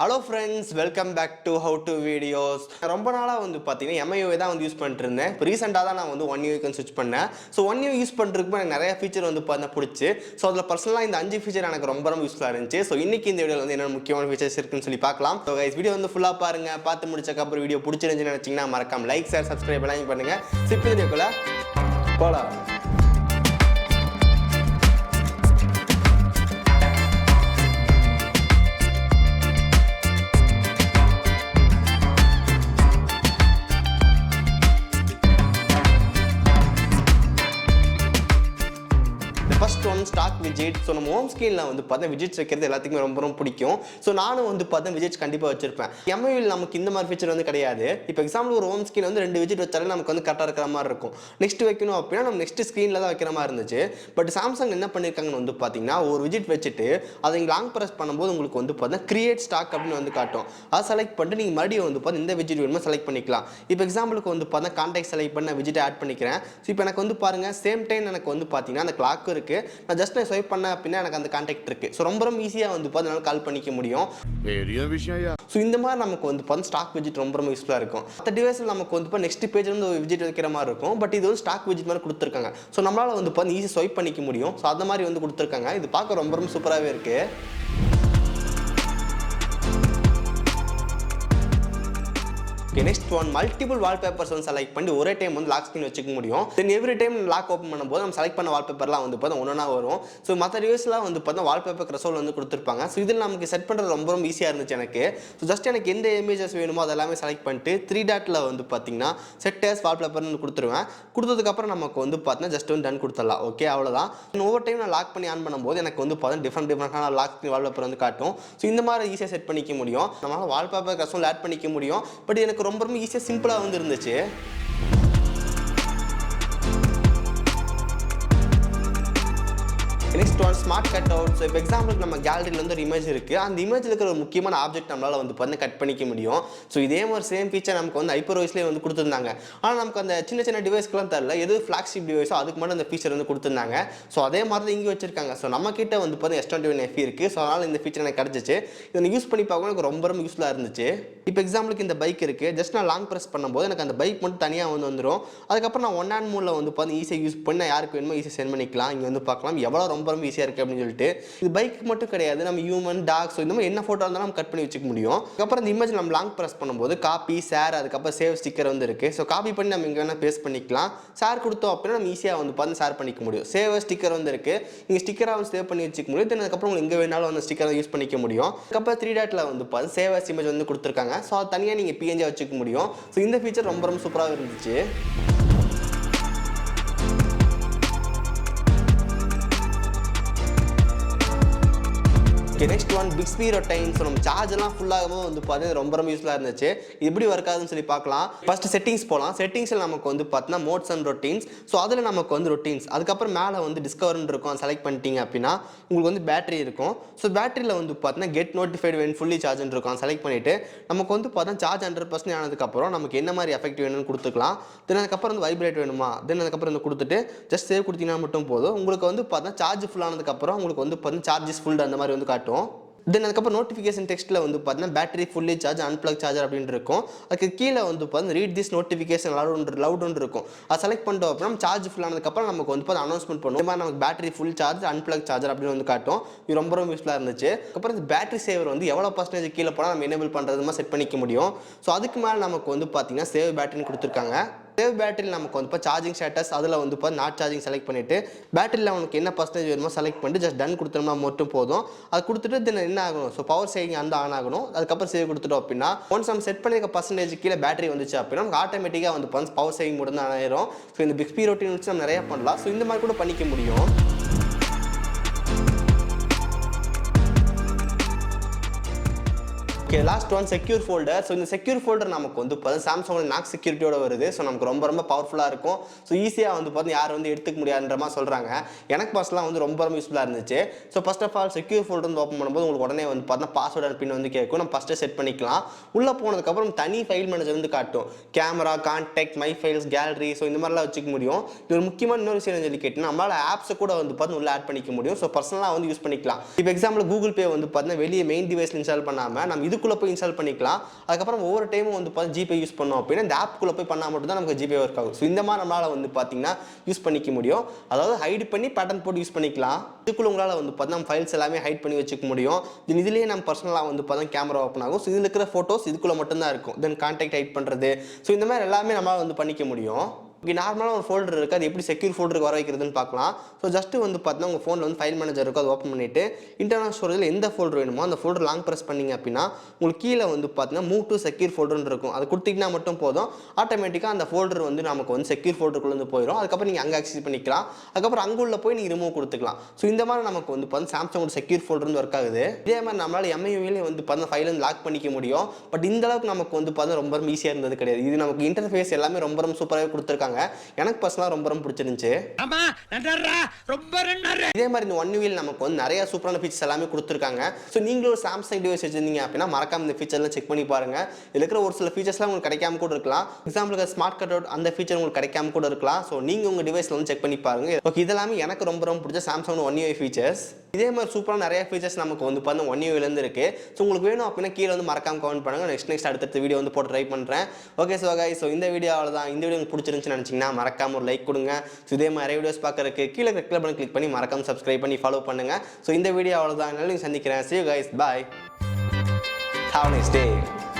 Hello friends, welcome back to How to Videos. ரொம்ப நாளா வந்து பாத்தீங்கன்னா MIUI தான் வந்து யூஸ் பண்ணிட்டு இருந்தேன். இப்போ ரீசெண்டா தான் நான் வந்து 1UI க்கு ஸ்விட்ச் பண்ணேன். ஸோ 1UI யூஸ் பண்றதுக்கு எனக்கு நிறைய ஃபீச்சர் வந்து பார்த்தா பிடிச்சி. ஸோ அதில் பர்சனலாக இந்த 5 ஃபீச்சர் எனக்கு ரொம்ப யூஸ்ஃபுல்லாக இருந்துச்சு. ஸோ இன்னைக்கு இந்த வீடியோவில் வந்து என்னென்ன முக்கியமான ஃபீச்சர்ஸ் இருக்குன்னு சொல்லி பார்க்கலாம். ஸோ கைஸ் வீடியோ வந்து ஃபுல்லாக பாருங்க. பார்த்து முடிச்சக்கப்புறம் வீடியோ பிடிச்சிருந்துச்சுன்னு நினைச்சீங்கன்னா மறக்காம லைக் ஷேர் சப்ஸ்கிரைப் எல்லாம் பண்ணுங்க. இப்போ வீடியோக்குள்ள போலாம். ஃபர்ஸ்ட் ஒன் ஸ்டாக் விஜெட். ஸோ நம்ம ஹோம் ஸ்க்ரீனில் வந்து பார்த்தா விஜெட்ஸ் வைக்கிறது எல்லாத்துக்குமே ரொம்ப பிடிக்கும். ஸோ நானும் வந்து பார்த்தா விஜெட்ஸ் கண்டிப்பாக வச்சிருப்பேன். MIUI நமக்கு இந்த மாதிரி ஃபீச்சர் வந்து கிடையாது. இப்போ எக்ஸாம்பிள் ஒரு ஹோம் ஸ்க்ரீன் வந்து 2 விஜெட் வச்சாலே நமக்கு வந்து கரெக்டாக இருக்கிற மாதிரி இருக்கும். நெக்ஸ்ட் வைக்கணும் அப்படின்னா நம்ம நெக்ஸ்ட் ஸ்க்ரீனில் தான் வைக்கிற மாதிரி இருந்துச்சு. பட் சாம்சங் என்ன பண்ணியிருக்காங்கன்னு வந்து பார்த்தீங்கன்னா ஒரு விஜெட் வச்சுட்டு அதை நீங்கள் லாங் ப்ரெஸ் பண்ணும்போது உங்களுக்கு வந்து பார்த்தீங்கன்னா கிரியேட் ஸ்டாக் அப்படின்னு வந்து காட்டும். அதை செலக்ட் பண்ணிட்டு நீங்கள் மறுபடியும் வந்து பார்த்தா இந்த விஜெட் வேணுமோ செலக்ட் பண்ணிக்கலாம். இப்போ எக்ஸாம்பிளுக்கு வந்து பார்த்தா கான்டாக்ட் செலக்ட் பண்ண விஜெட் ஆட் பண்ணிக்கிறேன். ஸோ இப்போ எனக்கு வந்து பாருங்கள் சேம் டைம் எனக்கு வந்து பார்த்தீங்கன்னா அந்த கிளாக் இருக்குது. நான் ஜஸ்ட் ஸ்வைப் பண்ண அப்படின்னா எனக்கு அந்த கான்டாக்ட் இருக்கு. ஸோ ரொம்ப ஈஸியாக வந்து பார்த்தீங்கன்னா கால் பண்ணிக்க முடியும். பெரிய விஷயம். ஸோ இந்த மாதிரி நமக்கு வந்து பார்த்தா ஸ்டாக் விஜெட் ரொம்ப யூஸ்ஃபுல்லாக இருக்கும். மற்ற டிவைஸில் நமக்கு வந்து நெக்ஸ்ட் பேஜ் வந்து விஜெட் வைக்கிற மாதிரி இருக்கும். பட் இது வந்து ஸ்டாக் விஜெட் மாதிரி கொடுத்துருக்காங்க. ஸோ நம்மளால வந்து பார்த்தா ஈஸி ஸ்வைப் பண்ணிக்க முடியும். ஸோ அந்த மாதிரி வந்து கொடுத்துருக்காங்க. இது பார்க்க ரொம்ப சூப்பராகவே இருக்கு. நெக்ஸ்ட் ஒன் மல்டிபிள் வால்பேப்பர்ஸ் வந்து செலக்ட் பண்ணி ஒரே டைம் வந்து லாக் ஸ்க்ரீன் வச்சுக்க முடியும். தென் எவ்ரி டைம் லாக் ஓப்பன் பண்ணும்போது நம்ம செலக்ட் பண்ண வால்பேப்பர்லாம் வந்து பார்த்தா ஒன்றா வரும். ஸோ மற்ற டிவைஸ்லாம் வந்து பார்த்தா வால்பேப்பர் ரெசோல் வந்து கொடுத்துருப்பாங்க. ஸோ இதில் நமக்கு செட் பண்ணுறது ரொம்ப ஈஸியாக இருந்துச்சு எனக்கு. ஸோ ஜஸ்ட் எனக்கு எந்த இமேஜஸ் வேணுமோ அதெல்லாமே செலக்ட் பண்ணிட்டு 3 டாட்டில் வந்து பார்த்தீங்கன்னா செட் ஆஸ் வால்பேப்பர்னு கொடுத்துருவேன். கொடுத்ததுக்கப்புறம் நமக்கு வந்து பார்த்தீங்கன்னா ஜஸ்ட் வந்து டன் கொடுத்துடலாம். ஓகே அவ்வளோதான். ஒவ்வொரு டைம் நான் லாக் பண்ணி ஆன் பண்ணும்போது எனக்கு வந்து பார்த்தா டிஃப்ரெண்டான லாக் ஸ்க்ரீன் வால்பேப்பர் வந்து காட்டும். ஸோ இந்த மாதிரி ஈஸியாக செட் பண்ணிக்க முடியும். நம்மளால் வால்பேப்பர் ரெசோல் ஆட் பண்ணிக்க முடியும். பட் எனக்கு ரொம்ப ஈஸியாக சிம்பிளாக வந்து இருந்துச்சு. Next one smart cut out. So இப்போ எக்ஸாம்பிளுக்கு நம்ம கேலரியில் வந்து ஒரு இமேஜ் இருக்குது. அந்த இமேஜில் இருக்கிற ஒரு முக்கியமான ஆப்ஜெக்ட் நம்மளால் வந்து பார்த்தா கட் பண்ணிக்க முடியும். ஸோ இதே மாதிரி சேம் ஃபீச்சர் நமக்கு வந்து HyperOSலேயே வந்து கொடுத்துருந்தாங்க. ஆனால் நமக்கு அந்த சின்ன டிவைஸ்க்குலாம் தரல. எது ஃப்ளாக்ஷிப் டிவைஸோ அதுக்கு மட்டும் அந்த ஃபீச்சர் வந்து கொடுத்துருந்தாங்க. ஸோ அதே மாதிரி தான் இங்கே வச்சிருக்காங்க. ஸோ நம்ம கிட்ட வந்து பார்த்தா S21FE இருக்குது. ஸோ அதனால் இந்த ஃபீச்சர் எனக்கு கிடச்சிச்சு. இதை யூஸ் பண்ணி பார்க்கணும் எனக்கு ரொம்ப யூஸ்ஃபுல்லாக இருந்துச்சு. இப்போ எக்ஸாம்பிளுக்கு இந்த பைக் இருக்குது. ஜஸ்ட் நான் லாங் ப்ரெஸ் பண்ணும்போது எனக்கு அந்த பைக் மட்டும் தனியாக வந்து வந்துடும். அதுக்கப்புறம் நான் 1 ஹேண்ட் மோடில் வந்து பார்த்து ஈஸியாக யூஸ் பண்ணி யாருக்கு வேணுமோ ஈஸியாக சென்ட் பண்ணிக்கலாம். இங்கே வந்து பார்க்கலாம் எவ்வளோ ரொம்ப ஈஸியாக இருக்குது அப்படின்னு சொல்லிட்டு. இது பைக் மட்டும் கிடையாது, நம்ம ஹியூமன் டாக் ஸோ இந்த மாதிரி என்ன ஃபோட்டோ இருந்தாலும் நம்ம கட் பண்ணி வச்சுக்க முடியும். அதுக்கப்புறம் இந்த இமேஜ் நம்ம லாங் ப்ரெஸ் பண்ணும்போது காப்பி ஷேர் அதுக்கப்புறம் சேவ் ஸ்டிக்கர் வந்து இருக்குது. ஸோ காப்பி பண்ணி நம்ம இங்கே வேணால் பேஸ்ட் பண்ணிக்கலாம். ஷேர் கொடுத்தோம் அப்படின்னா நம்ம ஈஸியாக வந்து பார்த்து ஷேர் பண்ணிக்க முடியும். சேவ் ஸ்டிக்கர் வந்து இருக்குது. நீங்கள் ஸ்டிக்கராக வந்து சேவ் பண்ணி வச்சுக்க முடியும். தென் அதுக்கப்புறம் உங்களுக்கு எங்கே வேணாலும் அந்த ஸ்டிக்கரை யூஸ் பண்ணிக்க முடியும். அதுக்கப்புறம் 3 டாட்டில் வந்து பார்த்து சேவ் அஸ் இமேஜ் வந்து கொடுத்துருக்காங்க. ஸோ அது தனியாக நீங்கள் PNG வச்சுக்க முடியும். ஸோ இந்த ஃபீச்சர் ரொம்ப சூப்பராக இருந்துச்சு. Next one Bixby routine. So நம்ம சார்ஜெல்லாம் ஃபுல்லாகவும் வந்து பார்த்தீங்கன்னா ரொம்ப யூஸ்ஃபுல்லாக இருந்துச்சு. இது எப்படி ஒர்க் ஆகுதுன்னு சொல்லி பார்க்கலாம். ஃபர்ஸ்ட் செட்டிங்ஸ் போகலாம். செட்டிங்ஸில் நமக்கு வந்து பார்த்தீங்கன்னா மோட்ஸ் அண்ட் ரொட்டீன்ஸ். ஸோ அதில் நமக்கு வந்து ரொட்டீன்ஸ். அதுக்கப்புறம் மேலே வந்து டிஸ்கவர்னு இருக்கும். செலக்ட் பண்ணிட்டீங்க அப்படின்னா உங்களுக்கு வந்து பேட்டரி இருக்கும். ஸோ பேட்டரியில் வந்து பார்த்தீங்கன்னா கெட் நோட்டிஃபைட் வென் ஃபுல்லி சார்ஜ்னு இருக்கும். செலக்ட் பண்ணிவிட்டு நமக்கு வந்து பார்த்தீங்கன்னா சார்ஜ் 100% ஆனதுக்கப்புறம் நமக்கு என்ன மாதிரி எஃபெக்ட் வேணும்னு கொடுத்துக்கலாம். தென் அதுக்கப்புறம் வந்து வைப்ரேட் வேணுமா தென் அதுக்கப்புறம் வந்து கொடுத்துட்டு ஜஸ்ட் சேவ் கொடுத்தீங்கன்னா மட்டும் போதும். உங்களுக்கு வந்து பார்த்தீங்கன்னா சார்ஜ் ஃபுல் ஆனதுக்கப்புறம் உங்களுக்கு வந்து பார்த்தீங்கன்னா சார்ஜஸ் ஃபுல் அந்த மாதிரி வந்து காட்டும். தென் அதுக்கப்புறம் நோட்டிஃபிகேஷன் டெக்ஸ்ட்டில் வந்து பார்த்தீங்கன்னா battery fully charge unplugged charger அப்படின்னு இருக்கும். அதுக்கு கீழே வந்து பார்த்தீங்கன்னா ரீட் திஸ் நோட்டிஃபிகேஷன் லவுட் இருக்கும். அதை செலக்ட் பண்ணிட்டோம் அப்படின்னா சார்ஜ் ஃபுல் ஆனதுக்கப்புறம் நமக்கு வந்து பார்த்து அனௌன்ஸ்மெண்ட் பண்ணுவோம். இந்த மாதிரி நமக்கு battery full charge unplugged charger அப்படின்னு வந்து காட்டும். இது ரொம்ப யூஸ்ஃபுல்லாக இருந்துச்சு. அதுக்கப்புறம் இந்த பேட்டரி சேவர் வந்து எவ்வளோ % கீழே போனால் நம்ம எனேபிள் பண்ணுறது மாதிரி செட் பண்ணிக்க முடியும். ஸோ அதுக்கு மேலே நமக்கு வந்து பார்த்தீங்கன்னா சேவ் பேட்டரின்னு கொடுத்துருக்காங்க. சேவ் பேட்டரியில் நமக்கு வந்து இப்போ சார்ஜிங் ஸ்டேட்டஸ் அதில் வந்து இப்போ நாட் சார்ஜிங் செலக்ட் பண்ணிவிட்டு பேட்டரியில் அவனுக்கு என்ன % வேணுமோ செலக்ட் பண்ணிட்டு ஜஸ்ட் டன் கொடுத்தோம்னா மட்டும் போதும். அது கொடுத்துட்டு தென் என்ன ஆகணும் ஸோ பவர் சேவிங் அந்த ஆன் ஆகணும். அதுக்கப்புறம் சேவ் கொடுத்துட்டோம் அப்படின்னா ஒன்ஸ் நம்ம செட் பண்ணியிருக்க % கீழே பேட்டரி வந்துச்சு அப்படின்னா நமக்கு ஆட்டோமேட்டிக்காக வந்து பவர் சேவிங் மட்டும் தான் ஆயிரும். ஸோ இந்த பிக்ஸ்பி ரொட்டீன் வச்சு நம்ம நிறையா பண்ணலாம். ஸோ இந்த மாதிரி கூட பண்ணிக்க முடியும். Okay last one secure folder. So இந்த செக்யூர் ஃபோல்டர் நமக்கு வந்து பார்த்தா சாம்சங்கோட நாக் செக்யூரிட்டியோட வருது. ஸோ நமக்கு ரொம்ப பவர்ஃபுல்லாக இருக்கும். ஸோ ஈஸியாக வந்து பார்த்து யாரும் வந்து எடுத்துக்க முடியாதுன்ற மாதிரி சொல்கிறாங்க. எனக்கு பர்சனலாக வந்து ரொம்ப யூஸ்ஃபுல்லாக இருந்துச்சு. So first of all secure folder வந்து ஓப்பன் பண்ணும்போது உங்களுக்கு உடனே வந்து பார்த்தா பாஸ்வேர்ட் அண்ட் பின் வந்து கேட்கும். நம்ம ஃபஸ்ட்டு செட் பண்ணிக்கலாம். உள்ளே போனதுக்கப்புறம் தனி ஃபைல் மேனேஜர் வந்து காட்டும். Camera, contact, my files, gallery so இந்த மாதிரிலாம் வச்சுக்க முடியும். இது ஒரு முக்கியமான இன்னொரு விஷயம் சொல்லி கேட்டீங்கன்னா நம்மளால் ஆப்ஸை கூட வந்து பார்த்து உள்ள ஆட் பண்ணிக்க முடியும். ஸோ பர்சனலாக வந்து யூஸ் பண்ணிக்கலாம். இப்போ எக்ஸாம்பிள் கூகுள் பே வந்து பார்த்தீங்கன்னா வெளியே மெயின் டிவைஸில் இன்ஸ்டால் பண்ணாமல் நம்ம இது இதுக்குள்ளே போய் இன்ஸ்டால் பண்ணிக்கலாம். அதுக்கப்புறம் ஒவ்வொரு டைமும் வந்து பார்த்தா ஜிபே யூஸ் பண்ணோம் அப்படின்னா இந்த ஆப்புக்குள்ளே போய் பண்ணால் மட்டும் தான் நமக்கு ஜிபே ஒர்க் ஆகும். ஸோ இந்த மாதிரி நம்மளால் வந்து பார்த்தீங்கன்னா யூஸ் பண்ணிக்க முடியும். அதாவது ஹைட் பண்ணி பேட்டர்ன் போட்டு யூஸ் பண்ணிக்கலாம். இதுக்குள்ள உங்களால் வந்து பார்த்தா ஃபைல்ஸ் எல்லாமே ஹைட் பண்ணி வச்சுக்க முடியும். தென் இதுலேயே நம்ம பர்சனலாக வந்து பார்த்தா கேமரா ஓப்பன் ஆகும். ஸோ இதில் இருக்கிற ஃபோட்டோஸ் இதுக்குள்ளே மட்டும்தான் இருக்கும். தென் கான்டாக்ட் ஹைட் பண்ணுறது, ஸோ இந்த மாதிரி எல்லாமே நம்மளால் வந்து பண்ணிக்க முடியும். ஓகே, நார்மலாக ஒரு ஃபோல்டர் இருக்குது, அது எப்படி செக்யூர் ஃபோல்டருக்கு வர வைக்கிறதுன்னு பார்க்கலாம். ஸோ ஜஸ்ட்டு வந்து பார்த்தீங்கன்னா உங்கள் ஃபோனில் வந்து ஃபைல் மேனேஜர் இருக்கும், அதை ஓப்பன் பண்ணிவிட்டு இன்டர்னல் ஸ்டோரேஜில் எந்த ஃபோல்டர் வேணுமோ அந்த ஃபோல்டர் லாங் ப்ரெஸ் பண்ணிங்க அப்படின்னா உங்களுக்கு கீழே வந்து பார்த்தீங்கன்னா மூவ் டு செக்யூர் ஃபோல்டர்னு இருக்கும். அது கொடுத்தீங்கன்னா மட்டும் போதும், ஆட்டோமேட்டிக்காக அந்த ஃபோல்டர் வந்து நமக்கு வந்து செக்யூர் ஃபோல்டருக்குள்ளே வந்து போயிடும். அதுக்கப்புறம் நீங்கள் அங்கே ஆக்சஸ் பண்ணிக்கலாம். அதுக்கப்புறம் அங்குள்ள போய் நீங்கள் ரிமூவ் கொடுத்துக்கலாம். ஸோ இந்த மாதிரி நமக்கு வந்து பார்த்தீங்கன்னா சாம்சங்கோட செக்யூர் ஃபோல்டர் வந்து ஒர்க் ஆகுது. இதே மாதிரி நம்மளால் எம்ஐயூவிலே வந்து பார்த்தீங்கன்னா ஃபைல் வந்து லாக் பண்ணிக்க முடியும். பட் இந்த அளவுக்கு நமக்கு வந்து பார்த்தீங்கன்னா ரொம்ப ஈஸியாக இருந்தது கிடையாது. இது நமக்கு இன்டர்ஃபேஸ் எல்லாமே ரொம்ப சூப்பராகவே கொடுத்துருக்காங்க. எனக்கு ரொம்ப பிடிச்சிருந்துச்சு. இதே மாதிரி இந்த ஒன் வீல் நமக்கு வந்து நிறைய சூப்பரான ஃபீச்சர்ஸ் எல்லாமே கொடுத்துருக்காங்க. ஸோ நீங்களும் ஒரு சாம்சங் டிவைஸ் வச்சிருந்தீங்க அப்படின்னா மறக்காம இந்த ஃபீச்சர்லாம் செக் பண்ணி பாருங்க. இதில் இருக்கிற ஒரு சில ஃபீச்சர்ஸ்லாம் உங்களுக்கு கிடைக்காம கூட இருக்கலாம். எக்ஸாம்பிளுக்கு ஸ்மார்ட் கட் அவுட் அந்த ஃபீச்சர் உங்களுக்கு கிடைக்காம கூட இருக்கலாம். ஸோ நீங்கள் உங்கள் டிவைஸில் வந்து செக் பண்ணி பாருங்க. ஓகே, இதெல்லாமே எனக்கு ரொம்ப பிடிச்ச சாம்சங் ஒன் யூஐ ஃபீச்சர்ஸ். இதே மாதிரி சூப்பரான நிறைய ஃபீச்சர்ஸ் நமக்கு வந்து பார்த்தா ஒன் யூஐலேருந்து இருக்கு. ஸோ உங்களுக்கு வேணும் அப்படின்னா கீழே வந்து மறக்காம கமெண்ட் பண்ணுங்க. நெக்ஸ்ட் அடுத்த வீடியோ வந்து போட்டு ட்ரை பண்ணுறேன். ஓகே ஸோ இந்த வீடியோ அவ்வளோதான். இந்த வீடியோ உங்களுக்கு பிடிச்சிருந்துச்சுன்னு நினச்சிங்கன்னா மறக்காம ஒரு லைக் கொடுங்க. ஸோ இதே மாதிரி வீடியோஸ் பார்க்கறதுக்கு கீழே பட்டன் கிளிக் பண்ணி மறக்காம சப்ஸ்கிரைப் பண்ணி ஃபாலோ பண்ணுங்க. ஸோ இந்த வீடியோ அவ்வளோதான். நல்லா சந்திக்கிறேன். See you guys. Bye. Have a nice day.